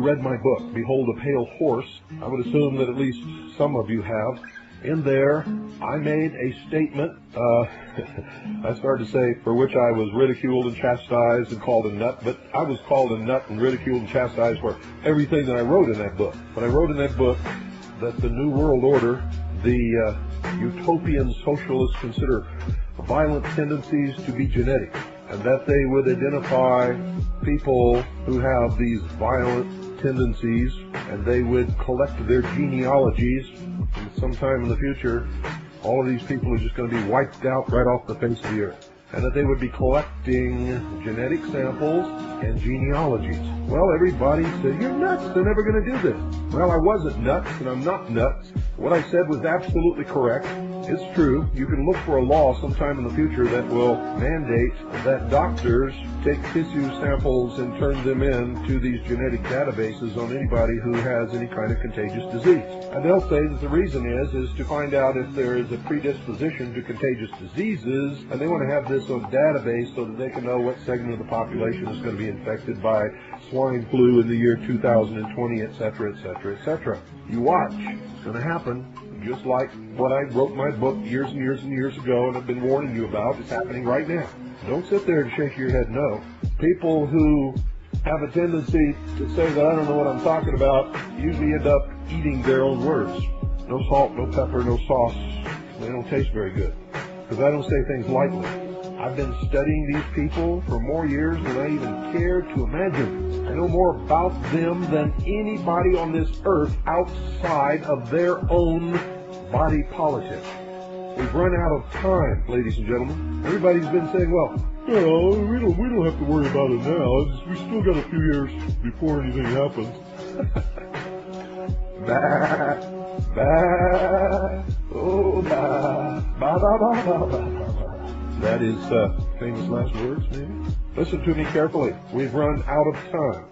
read my book, Behold a Pale Horse. I would assume that at least some of you have. In there, I made a statement, I started to say, for which I was ridiculed and chastised and called a nut, but I was called a nut and ridiculed and chastised for everything that I wrote in that book. But I wrote in that book that the New World Order, the utopian socialists consider violent tendencies to be genetic, and that they would identify people who have these violent tendencies, and they would collect their genealogies, and sometime in the future, all of these people are just going to be wiped out right off the face of the earth, and that they would be collecting genetic samples and genealogies. Well, everybody said, you're nuts, they're never going to do this. Well, I wasn't nuts, and I'm not nuts. What I said was absolutely correct. It's true. You can look for a law sometime in the future that will mandate that doctors take tissue samples and turn them in to these genetic databases on anybody who has any kind of contagious disease. And they'll say that the reason is to find out if there is a predisposition to contagious diseases, and they want to have this on a database so that they can know what segment of the population is going to be infected by swine flu in the year 2020, etc., etc., etc. You watch. It's going to happen. Just like what I wrote my book years and years and years ago and have been warning you about, is happening right now. Don't sit there and shake your head no. People who have a tendency to say that I don't know what I'm talking about usually end up eating their own words. No salt, no pepper, no sauce. They don't taste very good, because I don't say things lightly. I've been studying these people for more years than I even care to imagine. I know more about them than anybody on this earth outside of their own body politic. We've run out of time, ladies and gentlemen. Everybody's been saying, well, we don't have to worry about it now. We still got a few years before anything happens. Bah, bah, oh, bah, bah, bah, bah, bah, bah. That is famous last words, maybe? Listen to me carefully. We've run out of time.